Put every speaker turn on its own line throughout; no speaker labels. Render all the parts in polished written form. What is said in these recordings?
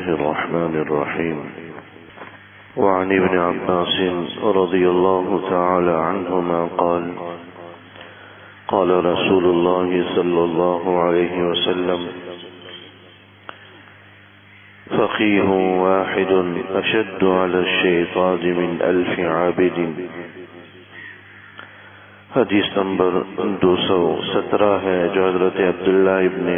الله الرحمن الرحيم. وعن ابن عباس رضي الله تعالى عنهما قال قال رسول الله صلى الله عليه وسلم: فقيه واحد أشد على الشيطان من 1000 عابد. حدیث نمبر 217 ہے جو حضرت عبداللہ ابن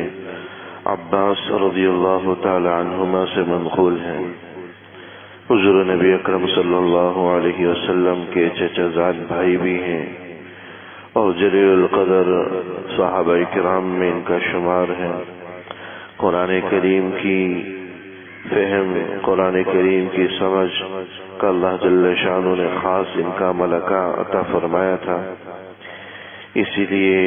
عباس رضی اللہ تعالی عنہما سے منقول ہے۔ حضور نبی اکرم صلی اللہ علیہ وسلم کے چچا زاد بھائی بھی ہیں اور جلیل القدر صحابہ کرام میں ان کا شمار ہے۔ قرآن کریم کی فہم، قرآن کریم کی سمجھ کا اللہ جل شانہ نے خاص ان کا ملکہ عطا فرمایا تھا، اسی لیے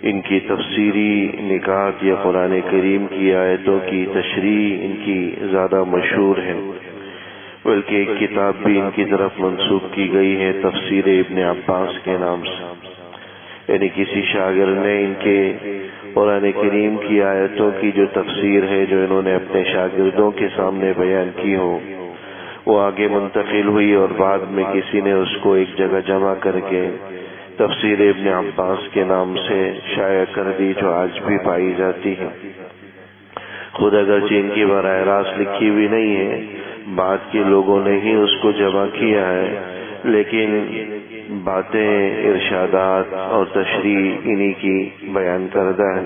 ان کی تفسیری نکات یا قرآن کریم کی آیتوں کی تشریح ان کی زیادہ مشہور ہے، بلکہ ایک کتاب بھی ان کی طرف منسوب کی گئی ہے تفسیر ابن عباس کے نام سے، یعنی کسی شاگرد نے ان کے قرآن کریم کی آیتوں کی جو تفسیر ہے جو انہوں نے اپنے شاگردوں کے سامنے بیان کی ہو، وہ آگے منتقل ہوئی اور بعد میں کسی نے اس کو ایک جگہ جمع کر کے تفسیر ابن عباس کے نام سے شائع کر دی، جو آج بھی پائی جاتی ہے۔ خود اگرچہ ان کی براہ راست لکھی ہوئی نہیں ہے، بعد کے لوگوں نے ہی اس کو جمع کیا ہے، لیکن باتیں، ارشادات اور تشریح انہی کی بیان کردہ ہے۔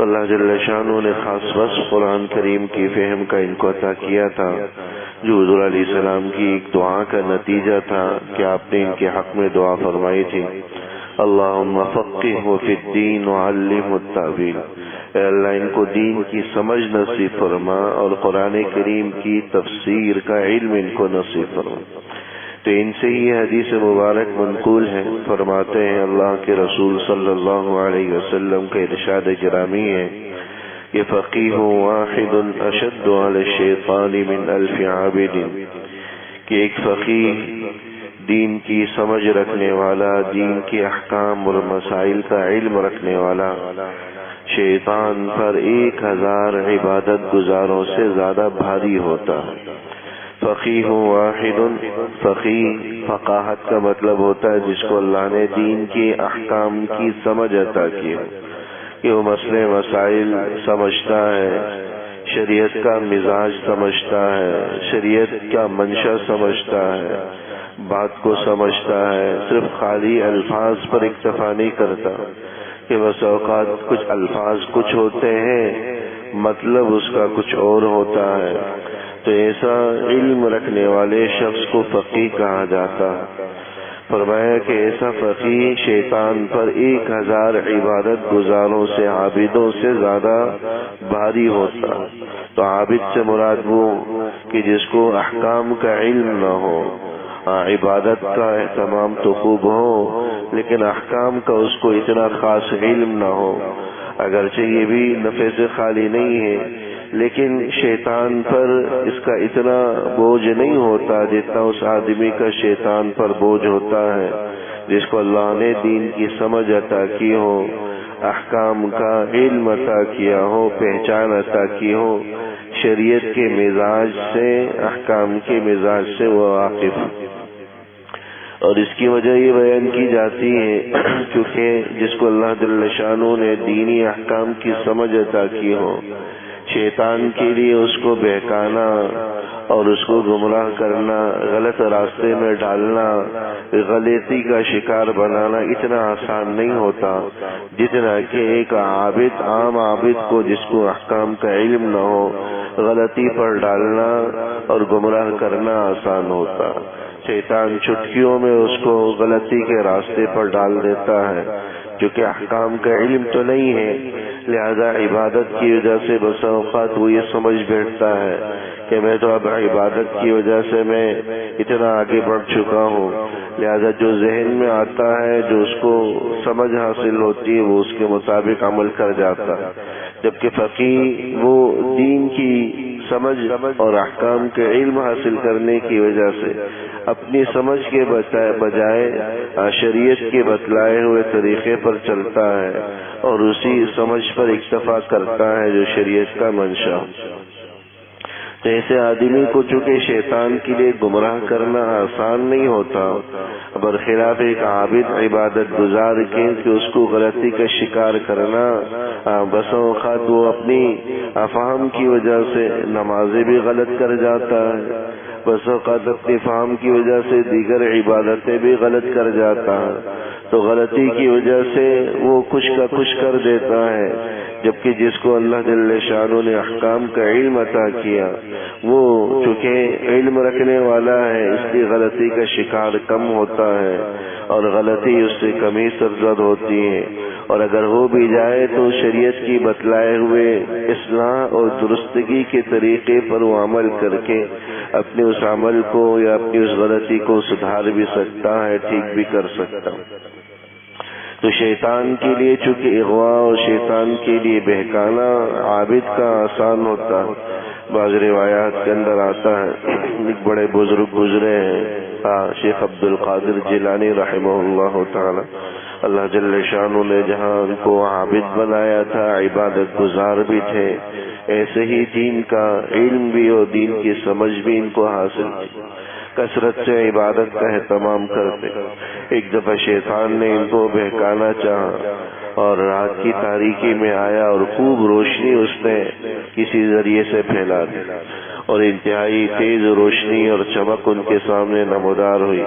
اللہ جل شانہ نے خاص وصف قرآن کریم کی فہم کا ان کو عطا کیا تھا، جو حضور علیہ السلام کی ایک دعا کا نتیجہ تھا کہ آپ نے ان کے حق میں دعا فرمائی تھی: اللہم فقہہ فی الدین وعلمہ التاویل۔ اے اللہ ان کو دین کی سمجھ نصیب فرما اور قرآن کریم کی تفسیر کا علم ان کو نصیب فرما۔ تو ان سے یہ حدیث مبارک منقول ہے۔ فرماتے ہیں اللہ کے رسول صلی اللہ علیہ وسلم کا ارشاد گرامی ہے کہ فقیہ واحد اشد علی الشیطان من 1000 عابد، کہ ایک فقیہ، دین کی سمجھ رکھنے والا، دین کے احکام اور مسائل کا علم رکھنے والا، شیطان پر 1000 عبادت گزاروں سے زیادہ بھاری ہوتا ہے۔ فقیہ واحد، فقیہ فقاہت کا مطلب ہوتا ہے جس کو اللہ نے دین کے احکام کی سمجھ عطا کی ہے، کہ وہ مسئلے مسائل سمجھتا ہے، شریعت کا مزاج سمجھتا ہے، شریعت کا منشا سمجھتا ہے، بات کو سمجھتا ہے، صرف خالی الفاظ پر اکتفا نہیں کرتا کہ بس اوقات کچھ الفاظ کچھ ہوتے ہیں، مطلب اس کا کچھ اور ہوتا ہے۔ تو ایسا علم رکھنے والے شخص کو فقیہ کہا جاتا ہے۔ فرمایا کہ ایسا فقیہ شیطان پر 1000 عبادت گزاروں سے، عابدوں سے زیادہ بھاری ہوتا۔ تو عابد سے مراد وہ کہ جس کو احکام کا علم نہ ہو، عبادت کا اہتمام تو خوب ہو لیکن احکام کا اس کو اتنا خاص علم نہ ہو۔ اگرچہ یہ بھی نفع سے خالی نہیں ہے، لیکن شیطان پر اس کا اتنا بوجھ نہیں ہوتا جتنا اس آدمی کا شیطان پر بوجھ ہوتا ہے جس کو اللہ نے دین کی سمجھ عطا کی ہو، احکام کا علم عطا کیا ہو، پہچان عطا کی ہو، شریعت کے مزاج سے، احکام کے مزاج سے وہ واقف۔ اور اس کی وجہ یہ بیان کی جاتی ہے کیونکہ جس کو اللہ جل شانہ نے دینی احکام کی سمجھ عطا کی ہو، شیطان کے لیے اس کو بہکانا اور اس کو گمراہ کرنا، غلط راستے میں ڈالنا، غلطی کا شکار بنانا اتنا آسان نہیں ہوتا جتنا کہ ایک عابد، عام عابد کو جس کو احکام کا علم نہ ہو، غلطی پر ڈالنا اور گمراہ کرنا آسان ہوتا۔ شیطان چٹکیوں میں اس کو غلطی کے راستے پر ڈال دیتا ہے، کیونکہ احکام کا علم تو نہیں ہے، لہذا عبادت کی وجہ سے بس اوقات وہ یہ سمجھ بیٹھتا ہے کہ میں تو اب عبادت کی وجہ سے میں اتنا آگے بڑھ چکا ہوں، لہذا جو ذہن میں آتا ہے، جو اس کو سمجھ حاصل ہوتی ہے، وہ اس کے مطابق عمل کر جاتا ہے۔ جبکہ فقیہ وہ دین کی سمجھ اور احکام کے علم حاصل کرنے کی وجہ سے اپنی سمجھ کے بجائے شریعت کے بتلائے ہوئے طریقے پر چلتا ہے اور اسی سمجھ پر اکتفا کرتا ہے جو شریعت کا منشا۔ تو ایسے آدمی کو چونکہ شیطان کے لیے گمراہ کرنا آسان نہیں ہوتا، برخلاف ایک عابد عبادت گزار کے کہ اس کو غلطی کا شکار کرنا، بس اوقات وہ اپنی افہام کی وجہ سے نمازیں بھی غلط کر جاتا ہے، بس اوقات اپنی فہم کی وجہ سے دیگر عبادتیں بھی غلط کر جاتا ہے، تو غلطی کی وجہ سے وہ کچھ کا کچھ کر دیتا ہے، جبکہ جس کو اللہ جل شانہ نے احکام کا علم عطا کیا وہ چونکہ علم رکھنے والا ہے، اس لیے غلطی کا شکار کم ہوتا ہے اور غلطی اس سے کم ہی سرزد ہوتی ہے، اور اگر ہو بھی جائے تو شریعت کی بتلائے ہوئے اصلاح اور درستگی کے طریقے پر وہ عمل کر کے اپنے اس عمل کو یا اپنی اس غلطی کو سدھار بھی سکتا ہے، ٹھیک بھی کر سکتا ہے۔ تو شیطان کے لیے چونکہ اغوا اور شیطان کے لیے بہکانا عابد کا آسان ہوتا ہے، بعض روایات کے اندر آتا ہے ایک بڑے بزرگ گزرے ہیں شیخ عبد القادر جیلانی رحمہ اللہ تعالی، اللہ جل شانہ نے جہاں ان کو عابد بنایا تھا، عبادت گزار بھی تھے، ایسے ہی دین کا علم بھی اور دین کی سمجھ بھی ان کو حاصل تھی، کثرت سے عبادت کا اہتمام کرتے۔ ایک دفعہ شیطان نے ان کو بہکانا چاہا اور رات کی تاریکی میں آیا اور خوب روشنی اس نے کسی ذریعے سے پھیلا دی اور انتہائی تیز روشنی اور چمک ان کے سامنے نمودار ہوئی۔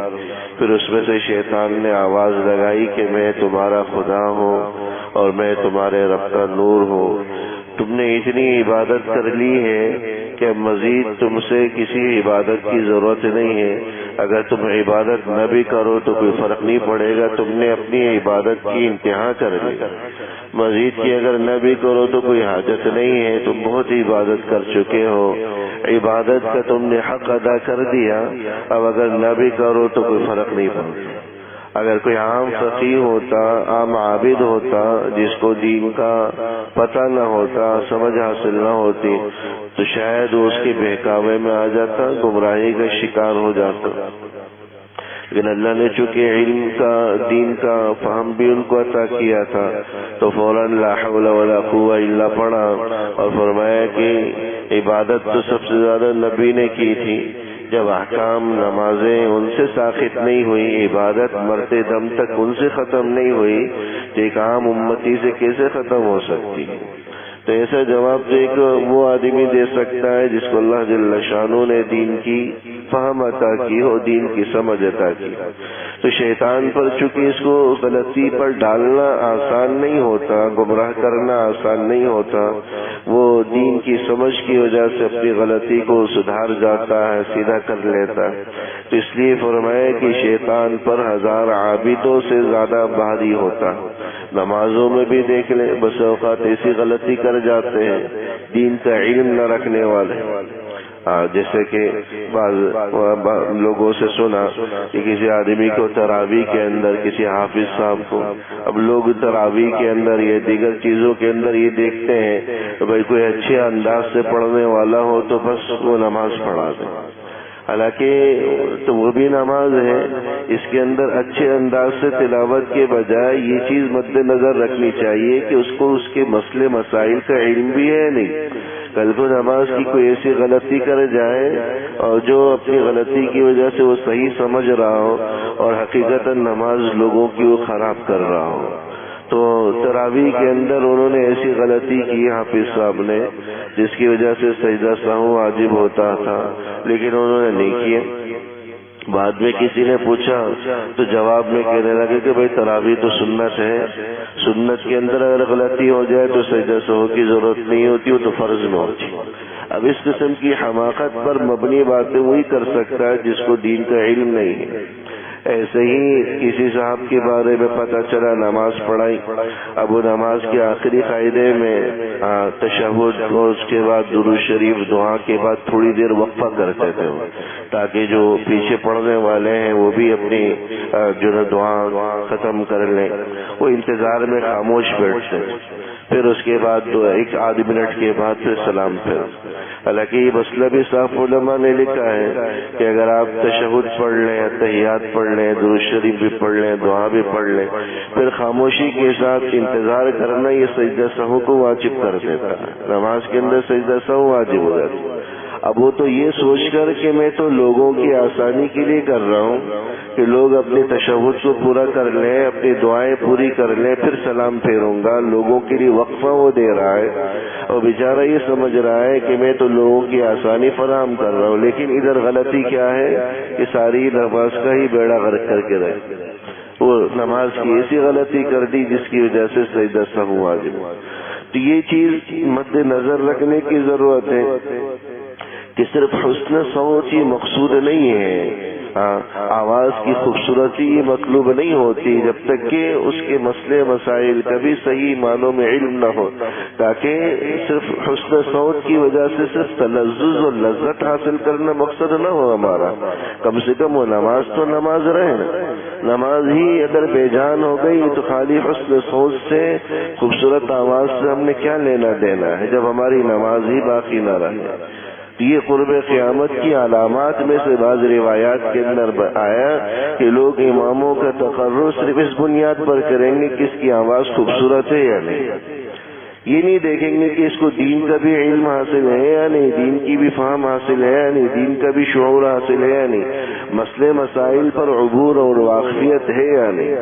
پھر اس میں سے شیطان نے آواز لگائی کہ میں تمہارا خدا ہوں اور میں تمہارے رب کا نور ہوں، تم نے اتنی عبادت کر لی ہے کہ مزید تم سے کسی عبادت کی ضرورت نہیں ہے، اگر تم عبادت نہ بھی کرو تو کوئی فرق نہیں پڑے گا، تم نے اپنی عبادت کی انتہا کر لی، مزید کی اگر نہ بھی کرو تو کوئی حاجت نہیں ہے، تم بہت عبادت کر چکے ہو، عبادت کا تم نے حق ادا کر دیا، اب اگر نہ بھی کرو تو کوئی فرق نہیں پڑتا۔ اگر کوئی عام فقیہ ہوتا، عام عابد ہوتا جس کو دین کا پتہ نہ ہوتا، سمجھ حاصل نہ ہوتی، تو شاید وہ اس کے بہکاوے میں آ جاتا، گمراہی کا شکار ہو جاتا، لیکن اللہ نے چونکہ علم کا دین کا فہم بھی ان کو عطا کیا تھا تو فوراً لا حول ولا قوة الا پڑھا اور فرمایا کہ عبادت تو سب سے زیادہ نبی نے کی تھی، جب احکام نمازیں ان سے ساخت نہیں ہوئی، عبادت مرتے دم تک ان سے ختم نہیں ہوئی، تو ایک عام امتی سے کیسے ختم ہو سکتی ہے؟ تو ایسا جواب تو ایک وہ آدمی دے سکتا ہے جس کو اللہ جل شانہ نے دین کی فہم عطا کی ہو، دین کی سمجھ عطا کی۔ تو شیطان پر چونکہ اس کو غلطی پر ڈالنا آسان نہیں ہوتا، گمراہ کرنا آسان نہیں ہوتا، وہ دین کی سمجھ کی وجہ سے اپنی غلطی کو سدھار جاتا ہے، سیدھا کر لیتا ہے، تو اس لیے فرمایا کہ شیطان پر 1000 عابدوں سے زیادہ بھاری ہوتا۔ نمازوں میں بھی دیکھ لیں، بس اوقات ایسی غلطی کر جاتے ہیں دین کا علم نہ رکھنے والے، جیسے کہ بعض لوگوں سے سنا کہ کسی آدمی کو تراویح کے اندر، کسی حافظ صاحب کو، اب لوگ تراویح کے اندر یا دیگر چیزوں کے اندر یہ دیکھتے ہیں کہ بھائی کوئی اچھے انداز سے پڑھنے والا ہو تو بس وہ نماز پڑھا دے، حالانکہ تو وہ بھی نماز ہے، اس کے اندر اچھے انداز سے تلاوت کے بجائے یہ چیز مد نظر رکھنی چاہیے کہ اس کو اس کے مسئلے مسائل کا علم بھی ہے نہیں، کل کو نماز کی کوئی ایسی غلطی کر جائے اور جو اپنی غلطی کی وجہ سے وہ صحیح سمجھ رہا ہو اور حقیقتاً نماز لوگوں کی وہ خراب کر رہا ہو۔ تو تراویح کے اندر انہوں نے ایسی غلطی کی حافظ صاحب نے جس کی وجہ سے سجدہ سہو واجب ہوتا تھا، لیکن انہوں نے نہیں کیا۔ بعد میں کسی نے پوچھا تو جواب میں کہنے لگے کہ بھائی تراویح تو سنت ہے، سنت کے اندر اگر غلطی ہو جائے تو سجدہ سہو کی ضرورت نہیں ہوتی، وہ تو فرض میں ہوتی۔ اب اس قسم کی حماقت پر مبنی باتیں وہی کر سکتا ہے جس کو دین کا علم نہیں ہے۔ ایسے ہی کسی صاحب کے بارے میں پتہ چلا نماز پڑھائی، اب وہ نماز کے آخری قاعدے میں تشہد اور اس کے بعد درود شریف دعا کے بعد تھوڑی دیر وقفہ کرتے تھے تاکہ جو پیچھے پڑھنے والے ہیں وہ بھی اپنی جو دعا ختم کر لیں، وہ انتظار میں خاموش بیٹھتے، پھر اس کے بعد 1 منٹ کے بعد پھر سلام پھر۔ حالانکہ یہ مسئلہ بھی صاف علماء نے لکھا ہے کہ اگر آپ تشہد پڑھ لیں، تحیات پڑھ لیں، درود شریف بھی پڑھ لیں، دعا بھی پڑھ لیں، پھر خاموشی کے ساتھ انتظار کرنا یہ سجدہ سہو کو واجب کر دیتا ہے، نماز کے اندر سجدہ سہو واجب ہو جاتی ہے۔ اب وہ تو یہ سوچ کر کہ میں تو لوگوں کی آسانی کے لیے کر رہا ہوں کہ لوگ اپنے تشہد کو پورا کر لیں، اپنی دعائیں پوری کر لیں، پھر سلام پھیروں گا، لوگوں کے لیے وقفہ وہ دے رہا ہے، اور بیچارہ یہ سمجھ رہا ہے کہ میں تو لوگوں کی آسانی فراہم کر رہا ہوں، لیکن ادھر غلطی کیا ہے کہ ساری نماز کا ہی بیڑا غرق کر کے رہے، وہ نماز کی ایسی غلطی کر دی جس کی وجہ سے سجدہ سہو واجب۔ تو یہ چیز مد نظر رکھنے کی ضرورت ہے کہ صرف حسن صوت ہی مقصود نہیں ہے، آواز کی خوبصورتی مطلوب نہیں ہوتی جب تک کہ اس کے مسئلے مسائل کا بھی صحیح معنوں میں علم نہ ہو، تاکہ صرف حسن صوت کی وجہ سے صرف تلذذ اور لذت حاصل کرنا مقصد نہ ہو ہمارا، کم سے کم وہ نماز تو نماز رہے نا، نماز ہی اگر بے جان ہو گئی تو خالی حسن صوت سے، خوبصورت آواز سے ہم نے کیا لینا دینا ہے جب ہماری نماز ہی باقی نہ رہے۔ یہ قرب قیامت کی علامات میں سے بعض روایات کے اندر آیا کہ لوگ اماموں کا تقرر صرف اس بنیاد پر کریں گے کہ اس کی آواز خوبصورت ہے یا نہیں، یہ نہیں دیکھیں گے کہ اس کو دین کا بھی علم حاصل ہے یا نہیں، دین کی بھی فہم حاصل ہے یا نہیں، دین کا بھی شعور حاصل ہے یا نہیں، مسئلے مسائل پر عبور اور واقفیت ہے یا نہیں۔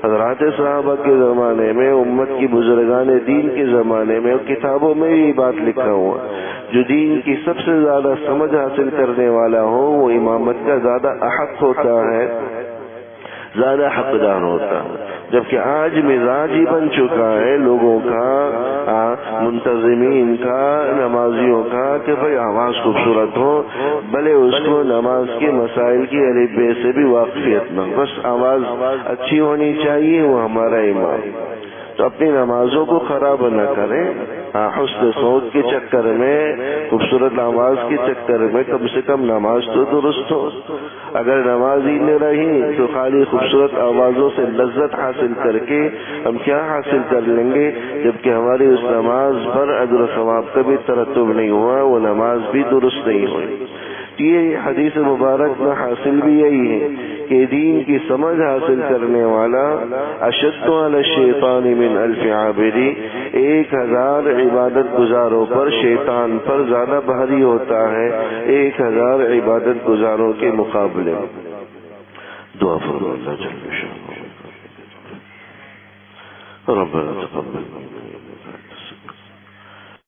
حضرات صحابہ کے زمانے میں، امت کی بزرگان دین کے زمانے میں، اور کتابوں میں یہ بات لکھا ہوا، جو دین کی سب سے زیادہ سمجھ حاصل کرنے والا ہو وہ امامت کا زیادہ احق ہوتا ہے، زیادہ حقدار ہوتا ہے، جبکہ آج مزاج ہی بن چکا ہے لوگوں کا، منتظمین کا، نمازیوں کا، کہ بھئی آواز خوبصورت ہو، بھلے اس کو نماز کے مسائل کی الف بے سے بھی واقفیت نہ، بس آواز اچھی ہونی چاہیے، وہ ہمارا امام۔ تو اپنی نمازوں کو خراب نہ کریں، حسن صوت کے چکر میں، خوبصورت آواز کے چکر میں کم سے کم نماز تو درست ہو۔ اگر نماز ہی نہ رہی تو خالی خوبصورت آوازوں سے لذت حاصل کر کے ہم کیا حاصل کر لیں گے، جبکہ ہماری اس نماز پر اجر و ثواب کا بھی ترتب نہیں ہوا، وہ نماز بھی درست نہیں ہوئی۔ یہ حدیث مبارک میں حاصل بھی یہی ہے کہ دین کی سمجھ حاصل کرنے والا اشد علی الشیطان من الف عابدی، 1000 عبادت گزاروں پر شیطان پر زیادہ بھاری ہوتا ہے 1000 عبادت گزاروں کے مقابلے۔ دعا فرمائیں اللہ جل شانہ۔ ربنا تقبل